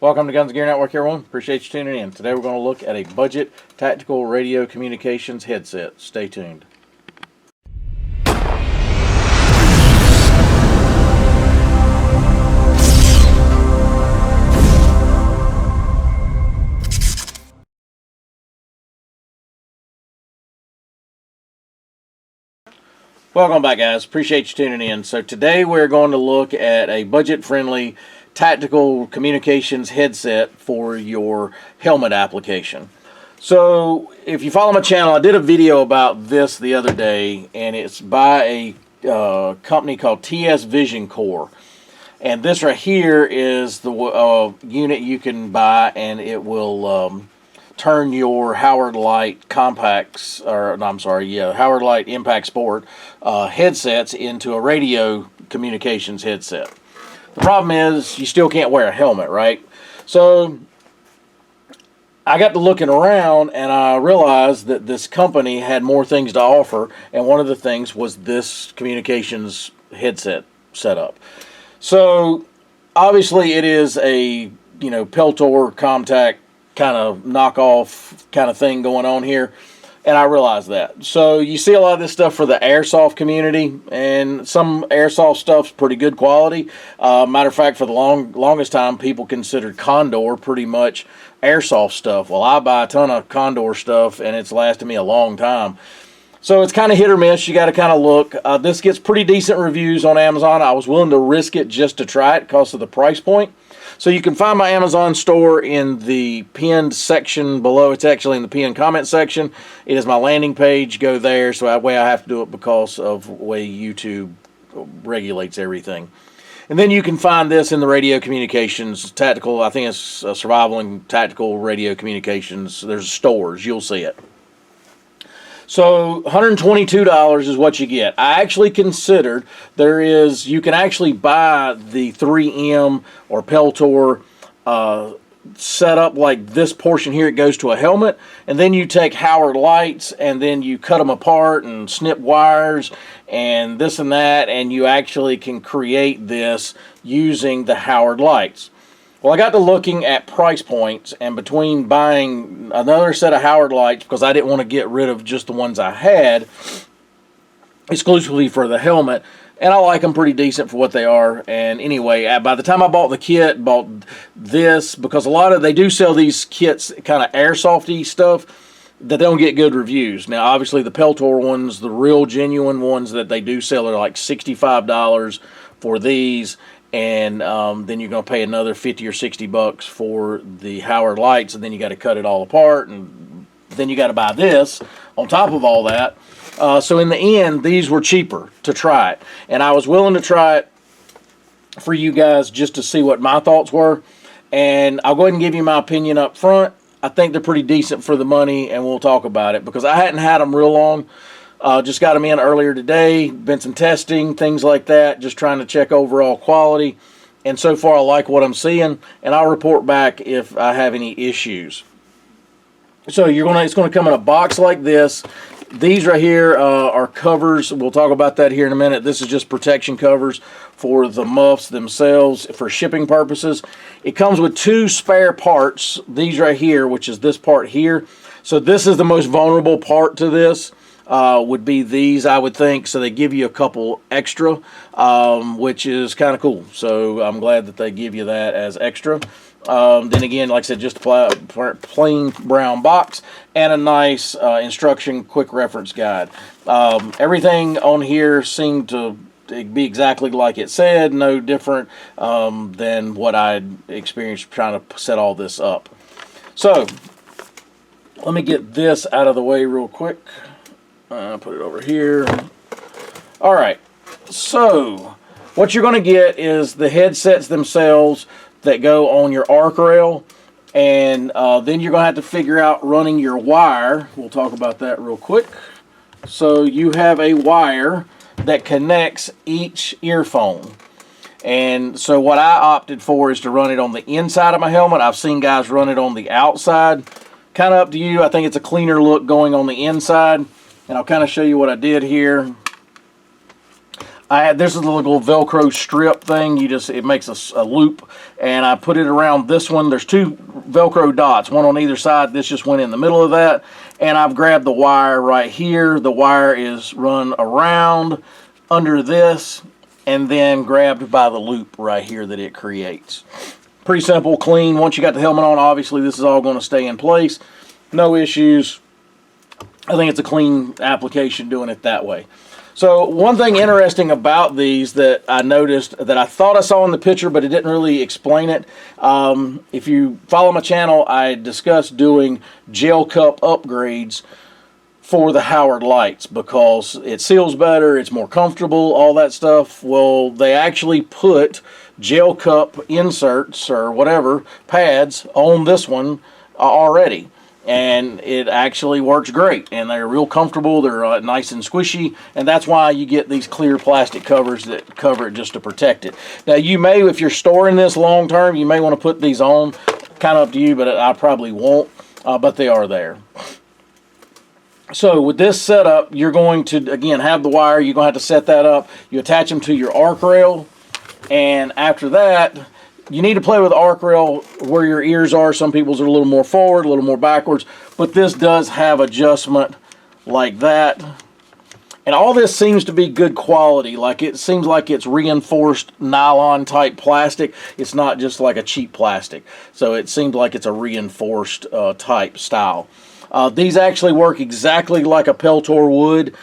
Welcome to Guns and Gear Network, everyone. Appreciate you tuning in. Today we're going to look at a budget tactical radio communications headset. Stay tuned. Welcome back, guys. Appreciate you tuning in. So today we're going to look at a budget-friendly tactical communications headset for your helmet application. So if you follow my channel, I did a video about this the other day, and it's by a company called TS Vision Core. And this right here is the unit you can buy, and it will turn your Howard Light ComTacs, or no, I'm sorry, yeah, Howard Light Impact Sport headsets into a radio communications headset. The problem is you still can't wear a helmet, right? So I got to looking around and I realized that this company had more things to offer, and one of the things was this communications headset setup. So obviously it is a, Peltor ComTac kind of knockoff kind of thing going on here, and I realize that. So you see a lot of this stuff for the airsoft community, and some airsoft stuff's pretty good quality. Matter of fact, for the longest time, people considered Condor pretty much airsoft stuff. Well, I buy a ton of Condor stuff, and it's lasted me a long time. So it's kind of hit or miss. You got to kind of look. This gets pretty decent reviews on Amazon. I was willing to risk it just to try it because of the price point. So you can find my Amazon store in the pinned section below. It's actually in the pinned comment section. It is my landing page. Go there. So that way I have to do it because of the way YouTube regulates everything. And then you can find this in the radio communications tactical. I think it's survival and tactical radio communications. There's stores. You'll see it. So $122 is what you get. I actually considered you can actually buy the 3M or Peltor setup like this portion here. It goes to a helmet, and then you take Howard Lights and then you cut them apart and snip wires and this and that, and you actually can create this using the Howard Lights. Well, I got to looking at price points, and between buying another set of Howard Lights, because I didn't want to get rid of just the ones I had, exclusively for the helmet, and I like them pretty decent for what they are. And anyway, by the time I bought the kit, bought this, because they do sell these kits, kind of airsofty stuff, that they don't get good reviews. Now, obviously, the Peltor ones, the real genuine ones that they do sell, are like $65 for these. And then you're going to pay another 50 or 60 bucks for the Howard Lights, and then you got to cut it all apart, and then you got to buy this on top of all that. So in the end, these were cheaper to try it, and I was willing to try it for you guys just to see what my thoughts were. And I'll go ahead and give you my opinion up front. I think they're pretty decent for the money, and we'll talk about it because I hadn't had them real long. Just got them in earlier today, been some testing, things like that, just trying to check overall quality. And so far I like what I'm seeing, and I'll report back if I have any issues. So it's going to come in a box like this. These right here are covers. We'll talk about that here in a minute. This is just protection covers for the muffs themselves for shipping purposes. It comes with two spare parts. These right here, which is this part here. So this is the most vulnerable part to this. Would be these, I would think. So they give you a couple extra, which is kind of cool. So I'm glad that they give you that as extra. Then again, like I said, just a plain brown box and a nice instruction quick reference guide. Everything on here seemed to be exactly like it said, no different than what I'd experienced trying to set all this up. So let me get this out of the way real quick. Put it over here. All right, so what you're going to get is the headsets themselves that go on your arc rail, and then you're going to have to figure out running your wire. We'll talk about that real quick. So you have a wire that connects each earphone, and so what I opted for is to run it on the inside of my helmet. I've seen guys run it on the outside. Kind of up to you. I think it's a cleaner look going on the inside. And I'll kind of show you what I did here. this is a little Velcro strip thing. It makes a loop, and I put it around this one. There's two Velcro dots, one on either side. This just went in the middle of that, and I've grabbed the wire right here. The wire is run around under this, and then grabbed by the loop right here that it creates. Pretty simple, clean. Once you got the helmet on, obviously this is all going to stay in place. No issues. I think it's a clean application doing it that way. So one thing interesting about these that I noticed that I thought I saw in the picture, but it didn't really explain it. If you follow my channel, I discussed doing gel cup upgrades for the Howard lights because it seals better, it's more comfortable, all that stuff. Well, they actually put gel cup inserts or whatever, pads, on this one already. And it actually works great, and they're real comfortable. They're nice and squishy, and that's why you get these clear plastic covers that cover it just to protect it. Now you may, if you're storing this long term, you may want to put these on, kind of up to you, but I probably won't, but they are there. So with this setup, you're going to, again, have the wire. You're going to have to set that up. You attach them to your arc rail, and after that, you need to play with the arc rail where your ears are. Some people's are a little more forward, a little more backwards, but this does have adjustment like that. And all this seems to be good quality. Like, it seems like it's reinforced nylon type plastic. It's not just like a cheap plastic. So it seems like it's a reinforced type style. These actually work exactly like a Peltor would.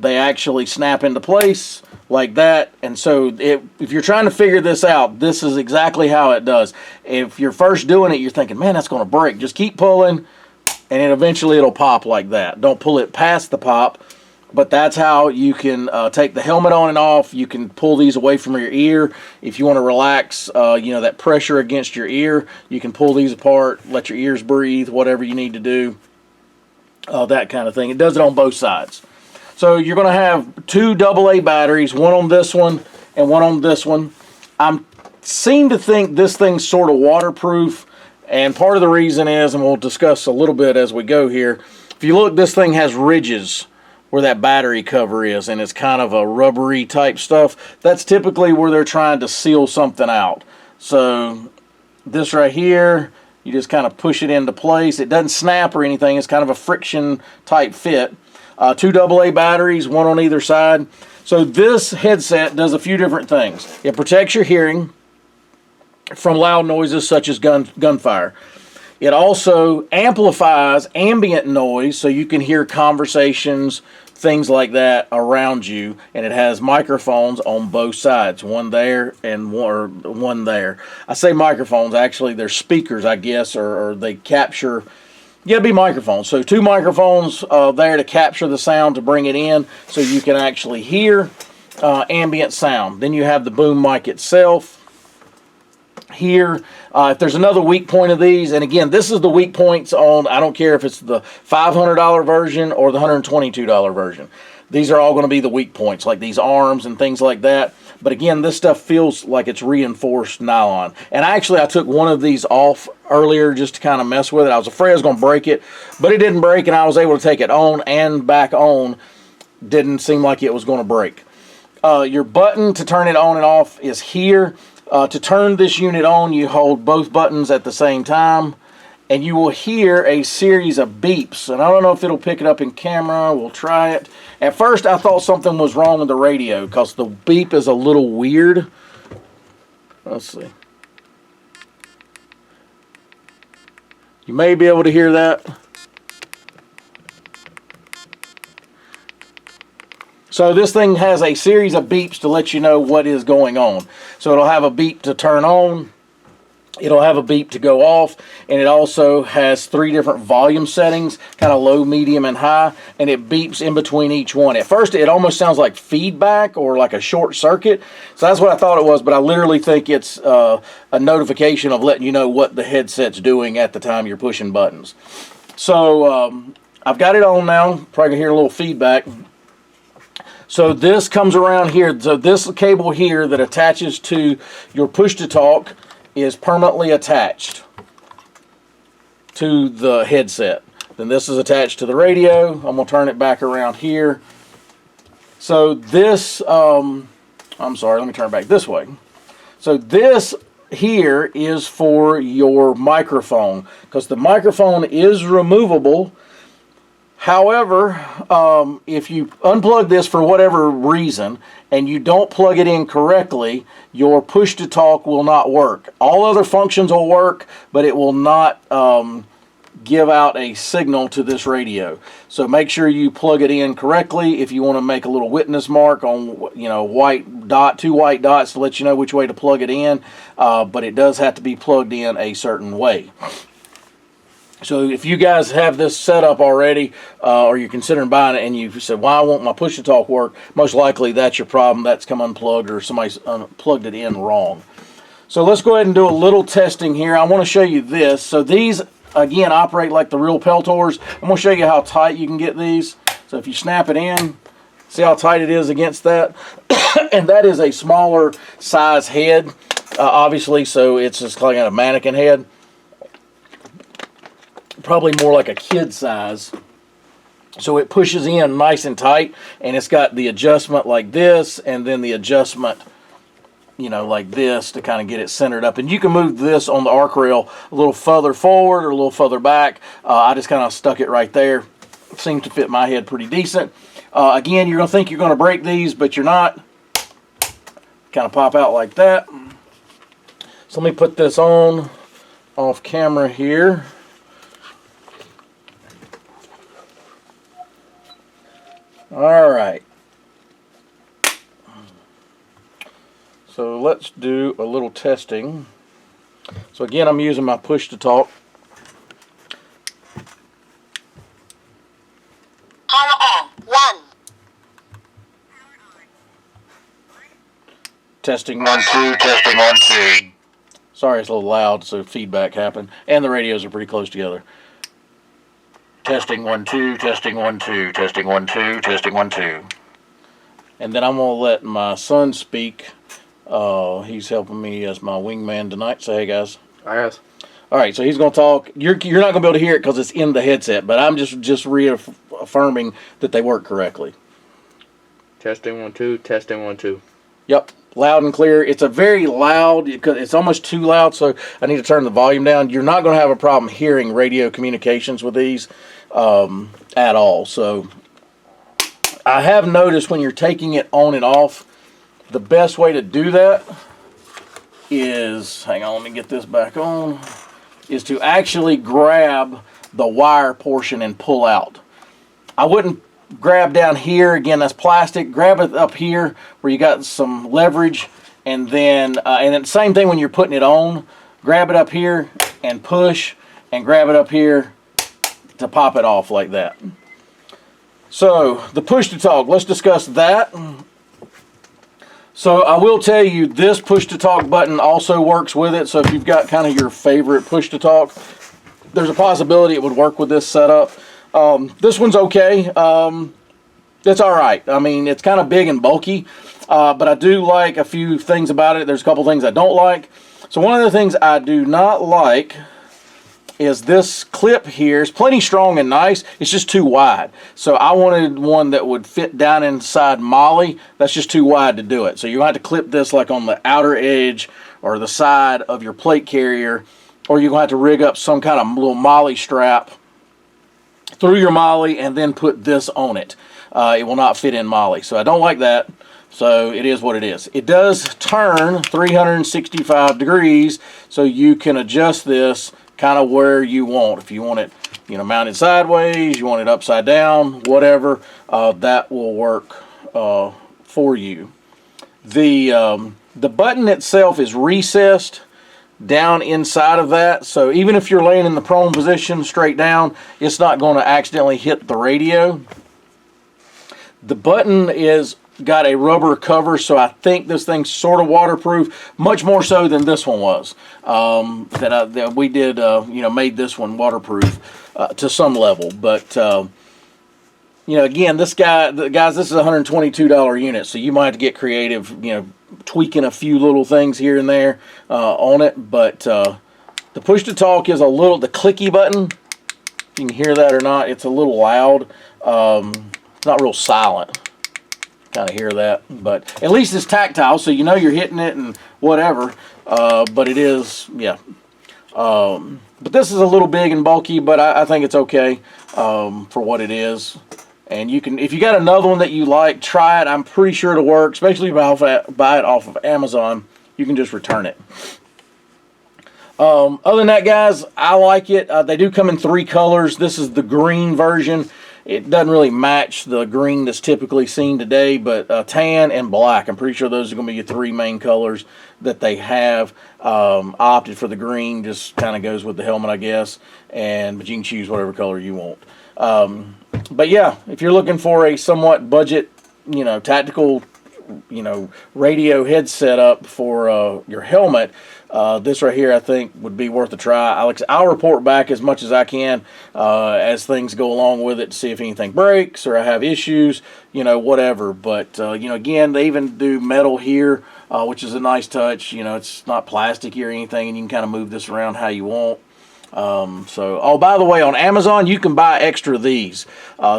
They actually snap into place like that, and so if you're trying to figure this out, this is exactly how it does. If you're first doing it, you're thinking, man, that's going to break. Just keep pulling, and eventually it'll pop like that. Don't pull it past the pop, but that's how you can take the helmet on and off. You can pull these away from your ear. If you want to relax, that pressure against your ear, you can pull these apart, let your ears breathe, whatever you need to do, that kind of thing. It does it on both sides. So you're going to have two AA batteries, one on this one and one on this one. I seem to think this thing's sort of waterproof, and part of the reason is, and we'll discuss a little bit as we go here, if you look, this thing has ridges where that battery cover is, and it's kind of a rubbery type stuff. That's typically where they're trying to seal something out. So this right here, you just kind of push it into place. It doesn't snap or anything. It's kind of a friction type fit. Two AA batteries, one on either side. So this headset does a few different things. It protects your hearing from loud noises such as gunfire. It also amplifies ambient noise so you can hear conversations, things like that around you, and it has microphones on both sides, one there and one there. I say microphones, actually they're speakers, I guess, or they capture. Yeah, it'd be microphones. So two microphones there to capture the sound, to bring it in so you can actually hear ambient sound. Then you have the boom mic itself here. If there's another weak point of these, and again, this is the weak points on, I don't care if it's the $500 version or the $122 version. These are all going to be the weak points, like these arms and things like that. But again, this stuff feels like it's reinforced nylon. And actually, I took one of these off earlier just to kind of mess with it. I was afraid I was going to break it, but it didn't break, and I was able to take it on and back on. Didn't seem like it was going to break. Your button to turn it on and off is here. To turn this unit on, you hold both buttons at the same time, and you will hear a series of beeps. And I don't know if it'll pick it up in camera. We'll try it. At first, I thought something was wrong with the radio because the beep is a little weird. Let's see. You may be able to hear that. So this thing has a series of beeps to let you know what is going on. So it'll have a beep to turn on, it'll have a beep to go off, and it also has 3 different volume settings, kind of low, medium, and high, and it beeps in between each one. At first, it almost sounds like feedback or like a short circuit, so that's what I thought it was, but I literally think it's a notification of letting you know what the headset's doing at the time you're pushing buttons. So I've got it on now. Probably can hear a little feedback. So this comes around here. So this cable here that attaches to your push-to-talk is permanently attached to the headset. Then this is attached to the radio. I'm going to turn it back around here. So this, I'm sorry, let me turn it back this way. So this here is for your microphone, because the microphone is removable. However, if you unplug this for whatever reason and you don't plug it in correctly, your push-to-talk will not work. All other functions will work, but it will not give out a signal to this radio. So make sure you plug it in correctly. If you want to make a little witness mark on, white dot, 2 white dots to let you know which way to plug it in, but it does have to be plugged in a certain way. So if you guys have this set up already, or you're considering buying it and you said, "Why won't my push-to-talk work?" Most likely that's your problem. That's come unplugged, or somebody's plugged it in wrong. So let's go ahead and do a little testing here. I want to show you this. So these, again, operate like the real Peltors. I'm going to show you how tight you can get these. So if you snap it in, see how tight it is against that? And that is a smaller size head, obviously, so it's just like a mannequin head. Probably more like a kid size. So it pushes in nice and tight, and it's got the adjustment like this, and then the adjustment, like this, to kind of get it centered up. And you can move this on the arc rail a little further forward or a little further back. I just kind of stuck it right there. It seems to fit my head pretty decent. Again, you're going to think you're going to break these, but you're not. Kind of pop out like that. So let me put this on off camera here. All right. So let's do a little testing. So again, I'm using my push-to-talk. Power on. 1. Testing 1 2. Testing 1 2. Sorry, it's a little loud, so feedback happened, and the radios are pretty close together. Testing 1 2. Testing 1 2. Testing 1 2. Testing 1 2. And then I'm gonna let my son speak. He's helping me as my wingman tonight. Say hey, guys. Hi, guys. All right, so he's gonna talk. You're not gonna be able to hear it because it's in the headset, but I'm just reaffirming that they work correctly. Testing 1 2. Testing 1 2. Yep, loud and clear. It's a very loud, because it's almost too loud, so I need to turn the volume down. You're not going to have a problem hearing radio communications with these at all. So I have noticed when you're taking it on and off, the best way to do that is, hang on, let me get this back on, is to actually grab the wire portion and pull out. I wouldn't grab down here, again, that's plastic. Grab it up here where you got some leverage, and then same thing when you're putting it on. Grab it up here and push, and grab it up here to pop it off like that. So the push-to-talk, let's discuss that. So I will tell you, this push-to-talk button also works with it. So if you've got kind of your favorite push-to-talk, there's a possibility it would work with this setup. This one's okay. It's all right. I mean, it's kind of big and bulky, but I do like a few things about it. There's a couple things I don't like. So one of the things I do not like is this clip here. It's plenty strong and nice. It's just too wide. So I wanted one that would fit down inside Molly. That's just too wide to do it. So you have to clip this like on the outer edge or the side of your plate carrier, or you're going to have to rig up some kind of little Molly strap through your Molly and then put this on it. It will not fit in Molly. So I don't like that. So it is what it is. It does turn 365 degrees, so you can adjust this kind of where you want. If you want it, mounted sideways, you want it upside down, whatever, that will work for you. The button itself is recessed down inside of that, so even if you're laying in the prone position straight down, it's not going to accidentally hit the radio. The button is got a rubber cover, so I think this thing's sort of waterproof, much more so than this one was. That we did, made this one waterproof to some level. But again, this is a $122 unit, so you might have to get creative, tweaking a few little things here and there on it. But the push to talk is the clicky button. If you can hear that or not, it's a little loud. It's not real silent. Kind kind of hear that, but at least it's tactile, so you know you're hitting it and whatever. But it is, yeah. But this is a little big and bulky, but I think it's okay for what it is. And you can, if you got another one that you like, try it. I'm pretty sure it'll work, especially if you buy it off of Amazon. You can just return it. Other than that, guys, I like it. They do come in 3 colors. This is the green version. It doesn't really match the green that's typically seen today, but tan and black. I'm pretty sure those are going to be your 3 main colors that they have. Opted for the green, just kind of goes with the helmet, I guess. But you can choose whatever color you want. But yeah, if you're looking for a somewhat budget, tactical, radio head setup for your helmet, this right here I think would be worth a try. I'll report back as much as I can as things go along with it to see if anything breaks or I have issues, whatever. But again, they even do metal here, which is a nice touch. It's not plasticky or anything, and you can kind of move this around how you want. By the way, on Amazon you can buy extra of these.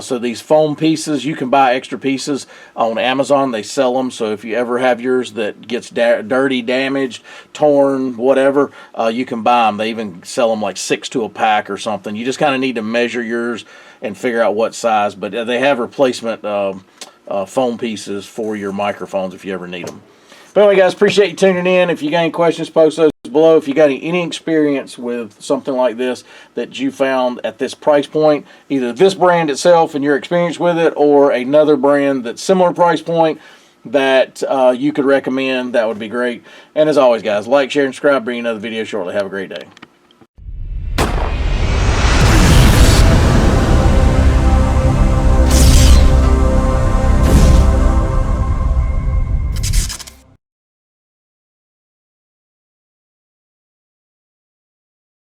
So these foam pieces, you can buy extra pieces on Amazon. They sell them. So if you ever have yours that gets dirty, damaged, torn, whatever, you can buy them. They even sell them like 6 to a pack or something. You just kind of need to measure yours and figure out what size. But they have replacement foam pieces for your microphones if you ever need them. But anyway, guys, appreciate you tuning in. If you got any questions, post those below. If you got any experience with something like this that you found at this price point, either this brand itself and your experience with it, or another brand that's similar price point that you could recommend, that would be great. And as always, guys, like, share, and subscribe. Bring you another video shortly. Have a great day.